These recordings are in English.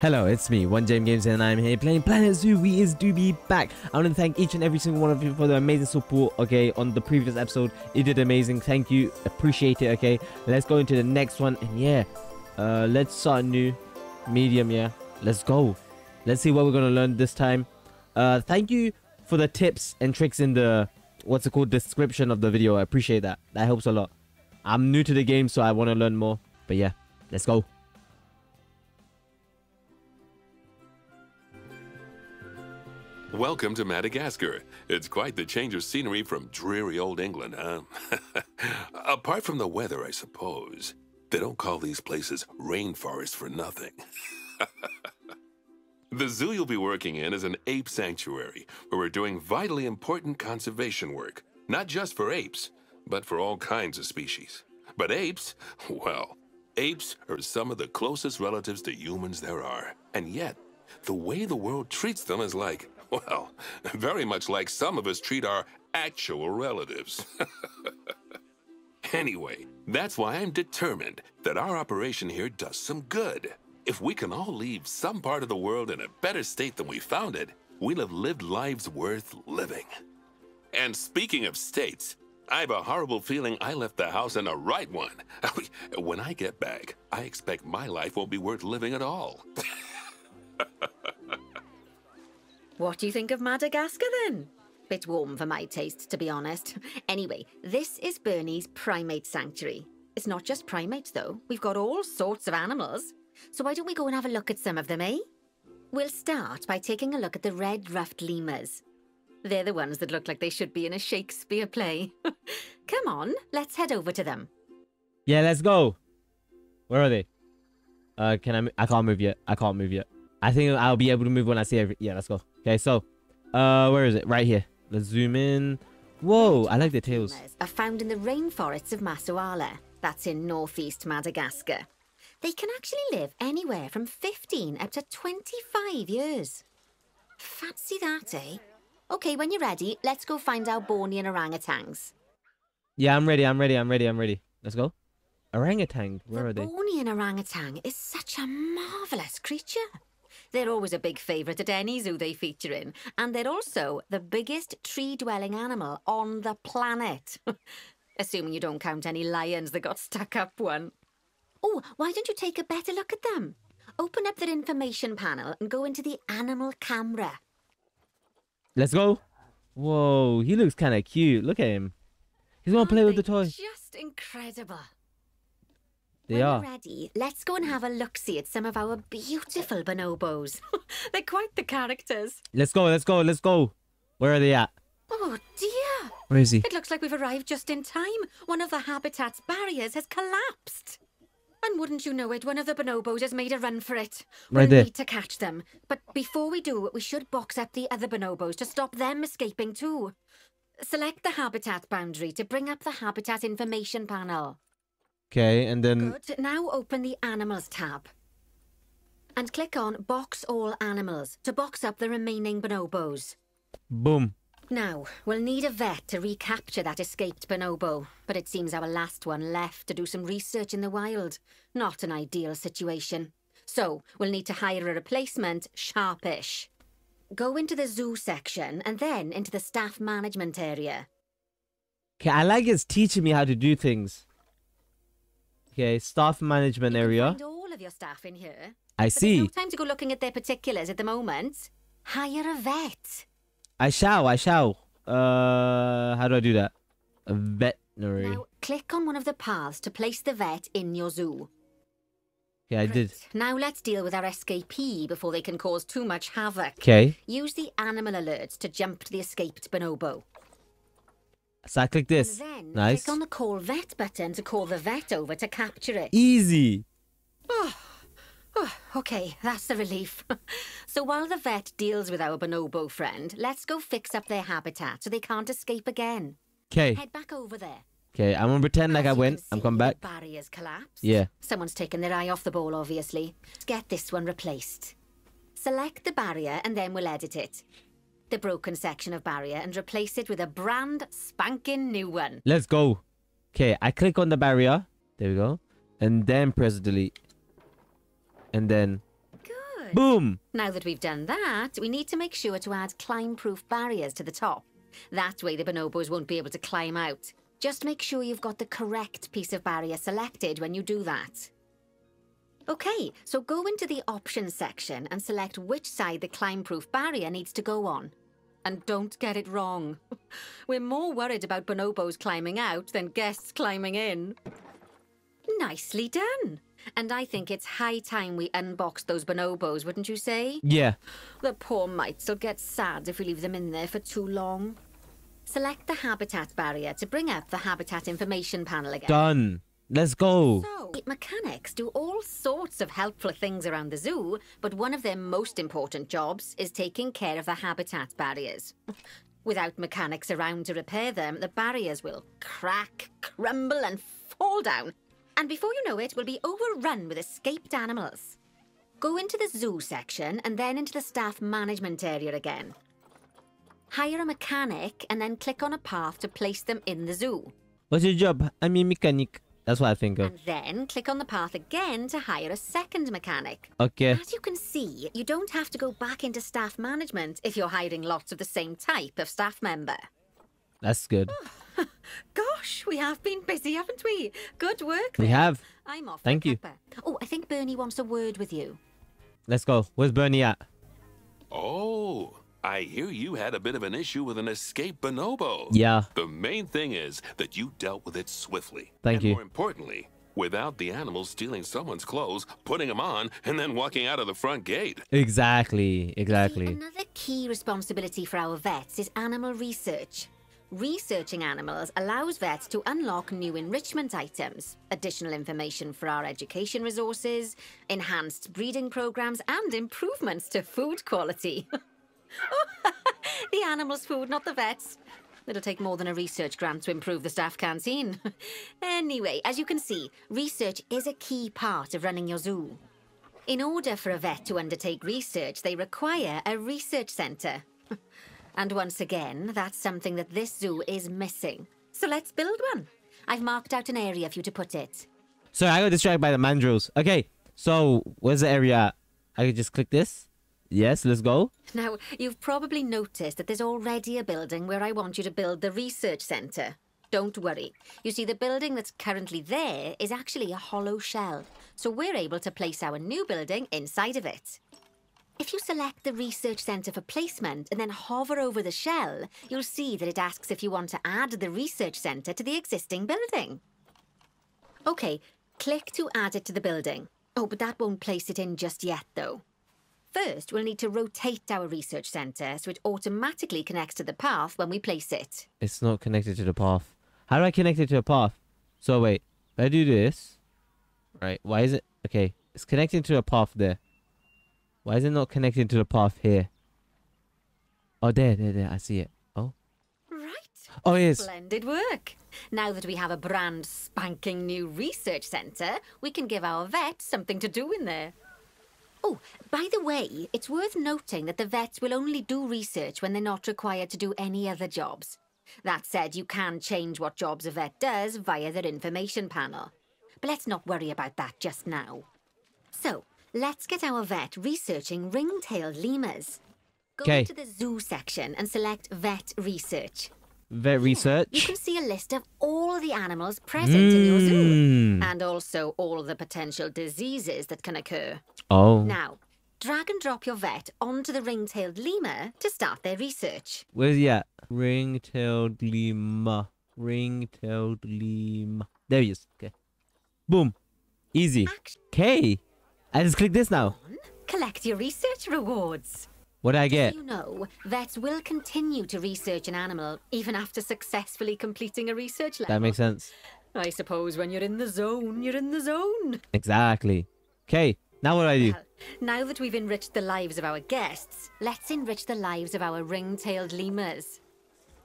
Hello, it's me, 1JMGames, and I'm here playing Planet Zoo. We do be back. I want to thank each and every single one of you for the amazing support, okay, on the previous episode. You did amazing. Thank you. Appreciate it, okay. Let's go into the next one, and yeah, let's start new. Medium, yeah. Let's go. Let's see what we're going to learn this time. Thank you for the tips and tricks in the, what's it called, description of the video. I appreciate that. That helps a lot. I'm new to the game, so I want to learn more. But yeah, let's go. Welcome to Madagascar. It's quite the change of scenery from dreary old England, huh? Apart from the weather, I suppose. They don't call these places rainforests for nothing. The zoo you'll be working in is an ape sanctuary, where we're doing vitally important conservation work. Not just for apes, but for all kinds of species. But apes, well, apes are some of the closest relatives to humans there are. And yet, the way the world treats them is like, well, very much like some of us treat our actual relatives. Anyway, that's why I'm determined that our operation here does some good. If we can all leave some part of the world in a better state than we found it, we'll have lived lives worth living. And speaking of states, I have a horrible feeling I left the house in the right one. When I get back, I expect my life won't be worth living at all. What do you think of Madagascar, then? Bit warm for my taste, to be honest. Anyway, this is Bernie's primate sanctuary. It's not just primates, though. We've got all sorts of animals. So why don't we go and have a look at some of them, eh? We'll start by taking a look at the red-ruffed lemurs. They're the ones that look like they should be in a Shakespeare play. Come on, let's head over to them. Yeah, let's go. Where are they? I can't move yet. I can't move yet. I think I'll be able to move when I see yeah, let's go. Okay, so, where is it? Right here. Let's zoom in. Whoa, I like the tails. Lemurs are found in the rainforests of Massawa. That's in northeast Madagascar. They can actually live anywhere from 15 up to 25 years. Fancy that, eh? Okay, when you're ready, let's go find our Bornean orangutans. Yeah, I'm ready. Let's go. Orangutan, where are they? The Bornean orangutan is such a marvellous creature. They're always a big favourite at any zoo they feature in, and they're also the biggest tree-dwelling animal on the planet. Assuming you don't count any lions that got stuck up one. Oh, why don't you take a better look at them? Open up their information panel and go into the animal camera. Let's go. Whoa, he looks kind of cute. Look at him. He's gonna play with the toy. Just incredible. They are. When you're ready, let's go and have a look-see at some of our beautiful bonobos. They're quite the characters. Let's go. Where are they at? Oh, dear. Where is he? It looks like we've arrived just in time. One of the habitat's barriers has collapsed. And wouldn't you know it, one of the bonobos has made a run for it. Right there. We'll need to catch them. But before we do, we should box up the other bonobos to stop them escaping too. Select the habitat boundary to bring up the habitat information panel. Okay, and then... Good. Now open the Animals tab. And click on Box All Animals to box up the remaining bonobos. Boom. Now, we'll need a vet to recapture that escaped bonobo, but it seems our last one left to do some research in the wild. Not an ideal situation. So, we'll need to hire a replacement, sharpish. Go into the zoo section and then into the staff management area. Okay, I like it's teaching me how to do things. Okay, staff management area. You can find all of your staff in here. I see. There's no time to go looking at their particulars at the moment. Hire a vet. I shall. How do I do that? A veterinary. Now, click on one of the paths to place the vet in your zoo. Yeah, I did. Now let's deal with our escapee before they can cause too much havoc. Okay. Use the animal alerts to jump to the escaped bonobo. So I click this. And then Nice. click on the Call Vet button to call the vet over to capture it. Easy. Oh, okay, that's a relief. So while the vet deals with our bonobo friend, let's go fix up their habitat so they can't escape again. Okay. Head back over there. Okay, I'm gonna pretend like I went. I'm coming back. The barrier's collapsed. Yeah. Someone's taken their eye off the ball, obviously. Get this one replaced. Select the barrier and then we'll edit it. The broken section of barrier and replace it with a brand spanking new one. Let's go. Okay, I click on the barrier. There we go. And then press delete. And then... Good. Boom. Now that we've done that, we need to make sure to add climb-proof barriers to the top. That way the bonobos won't be able to climb out. Just make sure you've got the correct piece of barrier selected when you do that. Okay, so go into the options section and select which side the climb-proof barrier needs to go on. And don't get it wrong. We're more worried about bonobos climbing out than guests climbing in. Nicely done. And I think it's high time we unbox those bonobos, wouldn't you say? Yeah. The poor mites will get sad if we leave them in there for too long. Select the habitat barrier to bring up the habitat information panel again. Done. Let's go. So, mechanics do all sorts of helpful things around the zoo, but one of their most important jobs is taking care of the habitat barriers. Without mechanics around to repair them, the barriers will crack, crumble, and fall down. And before you know it, we'll be overrun with escaped animals. Go into the zoo section and then into the staff management area again. Hire a mechanic and then click on a path to place them in the zoo. What's your job? I'm a mechanic. That's what I think of. And then click on the path again to hire a second mechanic. Okay. As you can see, you don't have to go back into staff management if you're hiring lots of the same type of staff member. That's good. Gosh, we have been busy, haven't we? Good work We there. have. I'm off. Thank for you. supper. Oh, I think Bernie wants a word with you. Let's go. Where's Bernie at? Oh, I hear you had a bit of an issue with an escaped bonobo. Yeah. The main thing is that you dealt with it swiftly. Thank you. More importantly, without the animals stealing someone's clothes, putting them on, and then walking out of the front gate. Exactly. See, Exactly. another key responsibility for our vets is animal research. Researching animals allows vets to unlock new enrichment items, additional information for our education resources, enhanced breeding programs, and improvements to food quality. The animals' food, not the vets. It'll take more than a research grant to improve the staff canteen. Anyway, as you can see, research is a key part of running your zoo. In order for a vet to undertake research, they require a research centre. And once again, that's something that this zoo is missing. So let's build one. I've marked out an area for you to put it. Sorry, I got distracted by the mandrills. Okay, so where's the area at? I can just click this. Yes, let's go. Now, you've probably noticed that there's already a building where I want you to build the research centre. Don't worry. You see, the building that's currently there is actually a hollow shell. So we're able to place our new building inside of it. If you select the research centre for placement and then hover over the shell, you'll see that it asks if you want to add the research centre to the existing building. Okay, click to add it to the building. Oh, but that won't place it in just yet, though. First, we'll need to rotate our research centre so it automatically connects to the path when we place it. It's not connected to the path. How do I connect it to the path? So wait, if I do this, right? Why is it? Okay, it's connecting to the path there. Why is it not connecting to the path here? Oh, there. I see it. Oh. Right. Oh, yes. Splendid work. Now that we have a brand spanking new research centre, we can give our vets something to do in there. Oh, by the way, it's worth noting that the vets will only do research when they're not required to do any other jobs. That said, you can change what jobs a vet does via their information panel. But let's not worry about that just now. So, let's get our vet researching ring-tailed lemurs. Go into the zoo section and select vet research. Vet research? You can see a list of all the animals present in your zoo. And also all the potential diseases that can occur. Oh. Now, drag and drop your vet onto the ring-tailed lemur to start their research. Where's he at? Ring-tailed lemur. Ring-tailed lemur. There he is. Okay. Boom. Easy. Okay. I just click this now. Collect your research rewards. What do I get? You know, vets will continue to research an animal even after successfully completing a research level. That makes sense. I suppose when you're in the zone, you're in the zone. Exactly. Okay. Now what do I do? Well, now that we've enriched the lives of our guests, let's enrich the lives of our ring-tailed lemurs.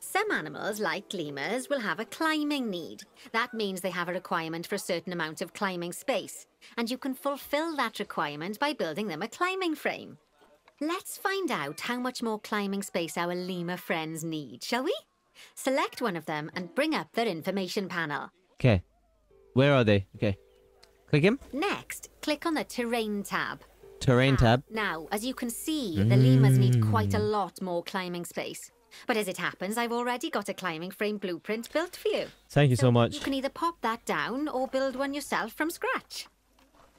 Some animals, like lemurs, will have a climbing need. That means they have a requirement for a certain amount of climbing space, and you can fulfill that requirement by building them a climbing frame. Let's find out how much more climbing space our lemur friends need, shall we? Select one of them and bring up their information panel. Okay. Where are they? Okay. Click him. Next, click on the Terrain tab. Terrain tab. Now, as you can see, the lemurs need quite a lot more climbing space. But as it happens, I've already got a climbing frame blueprint built for you. Thank you so much. You can either pop that down or build one yourself from scratch.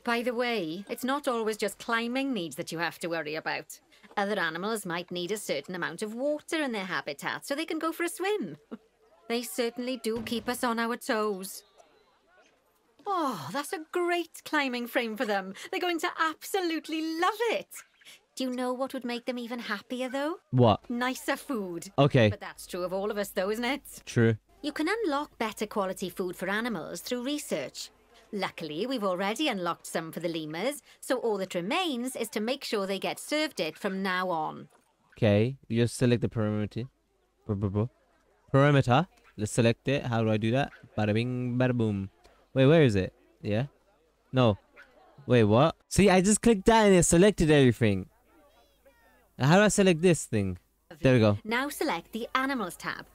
By the way, it's not always just climbing needs that you have to worry about. Other animals might need a certain amount of water in their habitat so they can go for a swim. They certainly do keep us on our toes. Oh, that's a great climbing frame for them. They're going to absolutely love it. Do you know what would make them even happier, though? What? Nicer food. Okay. But that's true of all of us, though, isn't it? True. You can unlock better quality food for animals through research. Luckily, we've already unlocked some for the lemurs, so all that remains is to make sure they get served it from now on. Okay, you just select the perimeter. Perimeter. Let's select it. How do I do that? Bada bing, bada boom. Wait, where is it? Yeah? No. Wait, what? See, I just clicked that and it selected everything. How do I select this thing? There we go. Now select the Animals tab.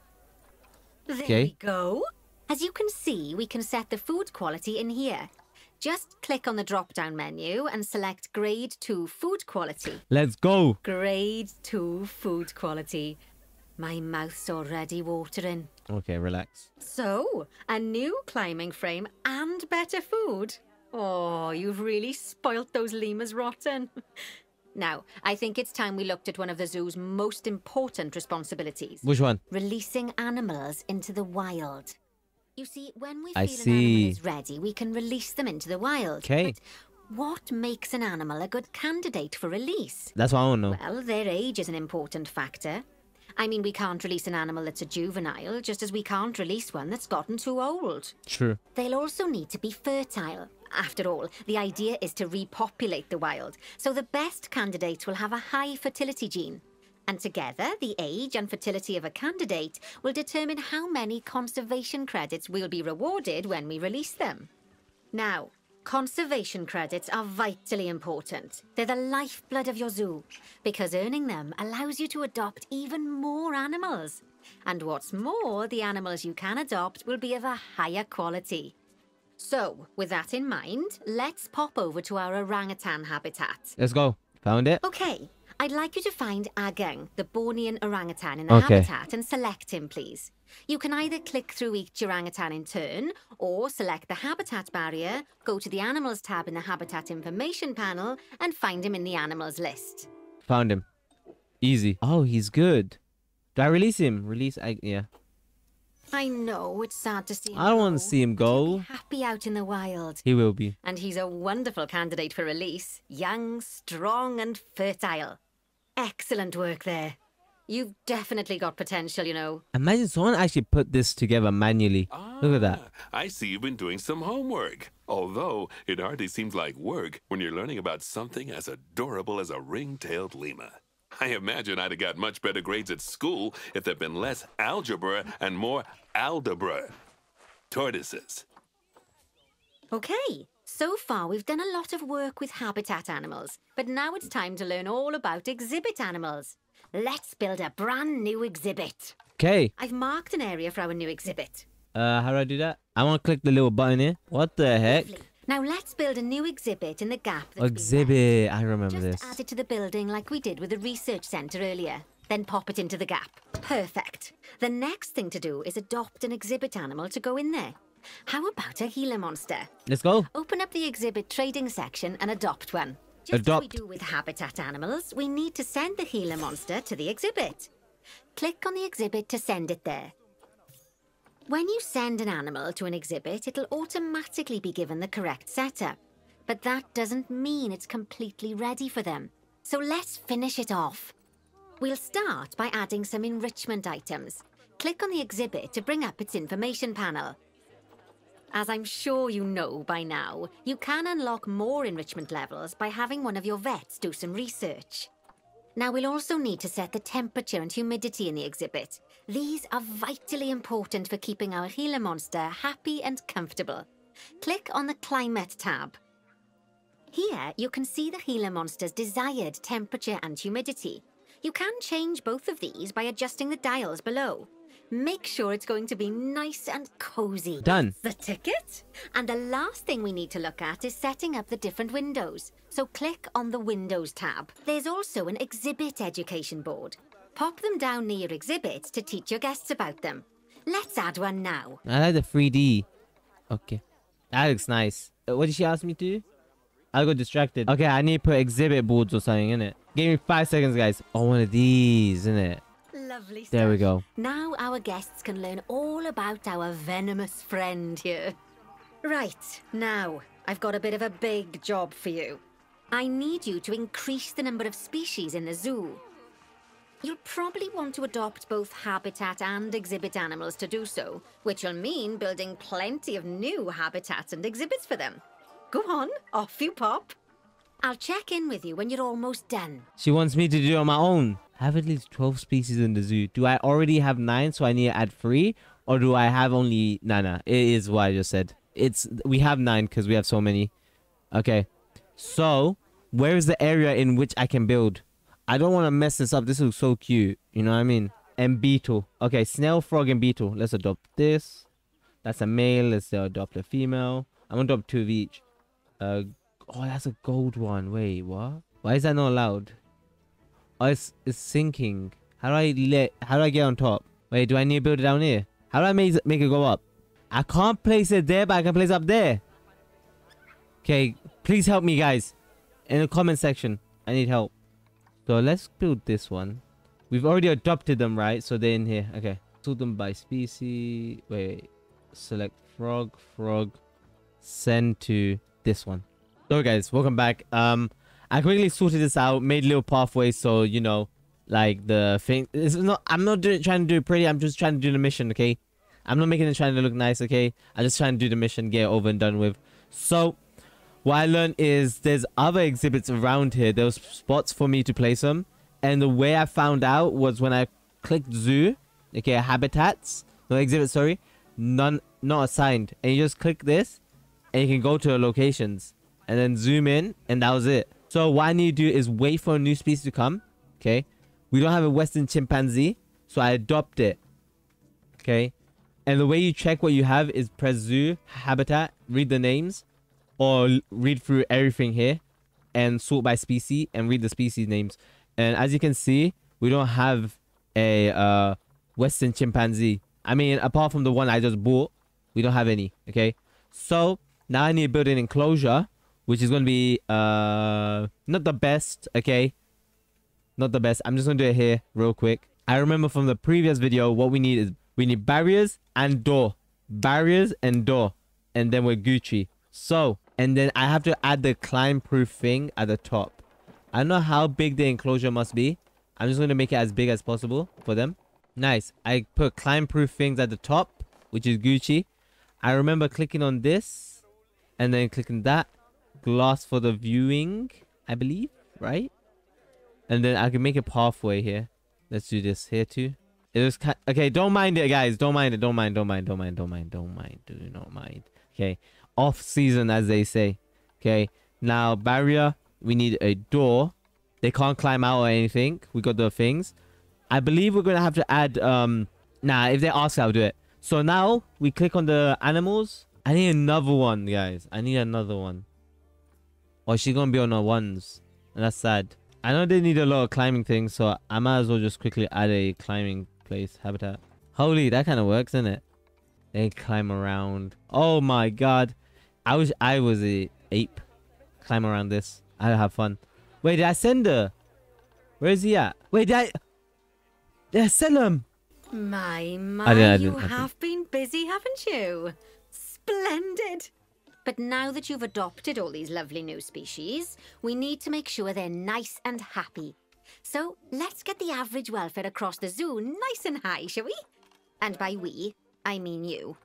There Okay. we go. As you can see, we can set the food quality in here. Just click on the drop-down menu and select Grade 2 Food Quality. Let's go. Grade 2 Food Quality. My mouth's already watering. Okay, relax. So, a new climbing frame and better food. Oh, you've really spoilt those lemurs rotten. Now, I think it's time we looked at one of the zoo's most important responsibilities. Which one? Releasing animals into the wild. You see, when we I feel an see. animal is ready, we can release them into the wild. Okay. But what makes an animal a good candidate for release? That's what I want to know. Well, their age is an important factor. I mean, we can't release an animal that's a juvenile, just as we can't release one that's gotten too old. True. They'll also need to be fertile. After all, the idea is to repopulate the wild, so the best candidates will have a high fertility gene. And together, the age and fertility of a candidate will determine how many conservation credits we'll be rewarded when we release them. Now, conservation credits are vitally important. They're the lifeblood of your zoo, because earning them allows you to adopt even more animals. And what's more, the animals you can adopt will be of a higher quality. So, with that in mind, let's pop over to our orangutan habitat. Let's go. Found it. Okay, I'd like you to find Agang, the Bornean orangutan in the habitat, and select him, please. You can either click through each orangutan in turn, or select the habitat barrier, go to the Animals tab in the Habitat Information panel, and find him in the Animals list. Found him. Easy. Oh, he's good. Do I release him? Yeah. I know, it's sad to see him I don't want go. to see him But he'll go. be happy out in the wild. He will be. And he's a wonderful candidate for release. Young, strong, and fertile. Excellent work there. You've definitely got potential, you know. Imagine someone actually put this together manually. Look at that. I see you've been doing some homework. Although, it hardly seems like work when you're learning about something as adorable as a ring-tailed lemur. I imagine I'd have got much better grades at school if there'd been less algebra and more aldebra. Tortoises. Okay, so far we've done a lot of work with habitat animals, but now it's time to learn all about exhibit animals. Let's build a brand new exhibit. Okay. I've marked an area for our new exhibit. How do I do that? I want to click the little button here. What the heck? Lovely. Now let's build a new exhibit in the gap that's been Exhibit. I left. remember Just this. add it to the building like we did with the research centre earlier. Then pop it into the gap. Perfect. The next thing to do is adopt an exhibit animal to go in there. How about a Gila monster? Let's go. Open up the exhibit trading section and adopt one. Just Adopt. as we do with habitat animals, we need to send the Gila monster to the exhibit. Click on the exhibit to send it there. When you send an animal to an exhibit, it'll automatically be given the correct setup. But that doesn't mean it's completely ready for them. So let's finish it off. We'll start by adding some enrichment items. Click on the exhibit to bring up its information panel. As I'm sure you know by now, you can unlock more enrichment levels by having one of your vets do some research. Now we'll also need to set the temperature and humidity in the exhibit. These are vitally important for keeping our Gila monster happy and comfortable. Click on the Climate tab. Here you can see the Gila monster's desired temperature and humidity. You can change both of these by adjusting the dials below. Make sure it's going to be nice and cozy. Done. The ticket? And the last thing we need to look at is setting up the different windows. So click on the Windows tab. There's also an exhibit education board. Pop them down near your exhibits to teach your guests about them. Let's add one now. I like the 3D. Okay. That looks nice. What did she ask me to do? I got distracted. Okay, I need to put exhibit boards or something in it. Give me 5 seconds, guys. Oh, one of these, isn't it? Lovely stuff. There we go. Now our guests can learn all about our venomous friend here. Right, now, I've got a bit of a big job for you. I need you to increase the number of species in the zoo. You'll probably want to adopt both habitat and exhibit animals to do so, which will mean building plenty of new habitats and exhibits for them. Go on, off you pop. I'll check in with you when you're almost done. She wants me to do it on my own. I have at least 12 species in the zoo. Do I already have 9, so I need to add 3? Or do I have only... Nah, it is what I just said. We have 9 because we have so many. Okay. So, where is the area in which I can build? I don't want to mess this up. This looks so cute. You know what I mean? And beetle. Okay, snail, frog, and beetle. Let's adopt this. That's a male. Let's adopt a female. I'm going to adopt 2 of each. Oh, that's a gold one. Wait, what? Why is that not allowed? Oh, it's sinking. How do I get on top? Wait, do I need to build it down here? How do I make it go up? I can't place it there, but I can place it up there. Okay, please help me, guys. In the comment section, I need help. So let's build this one. We've already adopted them, right? So they're in here. Okay. Sort them by species. Wait. Select frog. Send to this one. So guys, welcome back. I quickly sorted this out, made little pathways, so you know, like the thing. I'm not trying to do it pretty. I'm just trying to do the mission, okay? I'm not making it trying to look nice, okay? I'm just trying to do the mission, get it over and done with. So, what I learned is there's other exhibits around here. There was spots for me to place them, and the way I found out was when I clicked zoo, okay, habitats, no exhibits, sorry, not assigned, and you just click this, and you can go to the locations, and then zoom in, and that was it. So what I need to do is wait for a new species to come. Okay. We don't have a Western chimpanzee, so I adopt it. Okay. And the way you check what you have is press zoo, habitat, read the names, or read through everything here, and sort by species, and read the species names. And as you can see, we don't have a Western chimpanzee. I mean, apart from the one I just bought, we don't have any. Okay. So now I need to build an enclosure, which is going to be not the best, okay? Not the best. I'm just going to do it here real quick. I remember from the previous video, what we need is we need barriers and door. Barriers and door. And then we're Gucci. So, and then I have to add the climb-proof thing at the top. I don't know how big the enclosure must be. I'm just going to make it as big as possible for them. Nice. I put climb-proof things at the top, which is Gucci. I remember clicking on this and then clicking that. Glass for the viewing, I believe, right? And then I can make a pathway here. Let's do this here too. It was okay. Don't mind it, guys. Don't mind it. Don't mind. Do not mind. Okay. Off season, as they say. Okay. Now barrier. We need a door. They can't climb out or anything. We got the things. I believe we're gonna have to add. Nah. If they ask, I'll do it. So now we click on the animals. I need another one, guys. I need another one. Or she's gonna be on her ones, and that's sad. I know they need a lot of climbing things, so I might as well just quickly add a climbing place habitat. Holy, that kind of works, isn't it? They climb around. Oh my god, I wish I was a ape. Climb around this. I'd have fun. Wait, did I send her? Where is he at? Wait, did I send him? My, I you have been busy, haven't you? Splendid. But now that you've adopted all these lovely new species, we need to make sure they're nice and happy. So let's get the average welfare across the zoo nice and high, shall we? And by we, I mean you.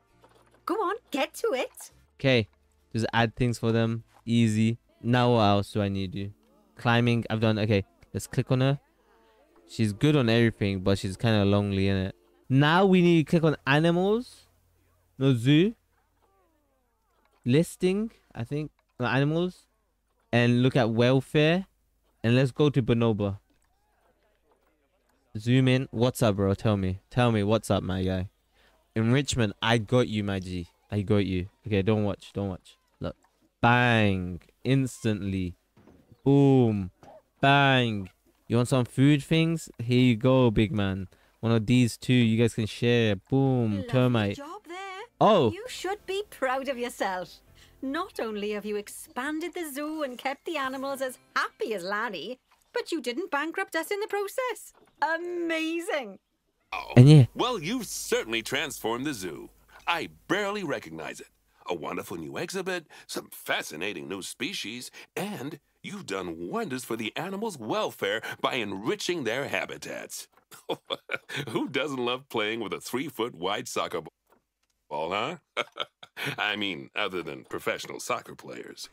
Go on, get to it. Okay, just add things for them. Easy. Now what else do I need to do? Climbing, I've done. Okay, let's click on her. She's good on everything, but she's kind of lonely, innit? Now we need to click on animals. No, zoo. Listing, I think, animals, and look at welfare, and let's go to Bonobo. Zoom in. What's up, bro? Tell me what's up, my guy. Enrichment. I got you, my G. I got you. Okay, don't watch. Look. Bang. Instantly. Boom. Bang. You want some food things? Here you go, big man. One of these two. You guys can share. Boom. Lovely Termite. job there. Oh. You should be proud of yourself. Not only have you expanded the zoo and kept the animals as happy as Lanny, but you didn't bankrupt us in the process. Amazing. Oh, And yeah. well, you've certainly transformed the zoo. I barely recognize it. A wonderful new exhibit, some fascinating new species, and you've done wonders for the animals' welfare by enriching their habitats. Who doesn't love playing with a 3-foot wide soccer ball, huh? I mean, other than professional soccer players.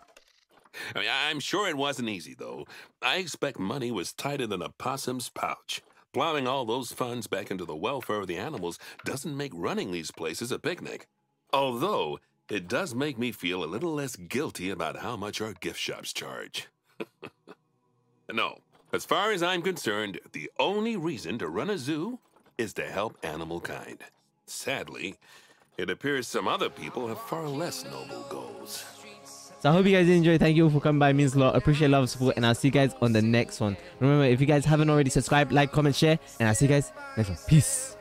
I mean, I'm sure it wasn't easy, though. I expect money was tighter than a possum's pouch. Plowing all those funds back into the welfare of the animals doesn't make running these places a picnic. Although, it does make me feel a little less guilty about how much our gift shops charge. No, as far as I'm concerned, the only reason to run a zoo is to help animal kind. Sadly, it appears some other people have far less noble goals. So I hope you guys enjoyed. Thank you all for coming by. It means a lot. Appreciate love, support, and I'll see you guys on the next one. Remember, if you guys haven't already subscribed, like, comment, share, and I'll see you guys next one. Peace.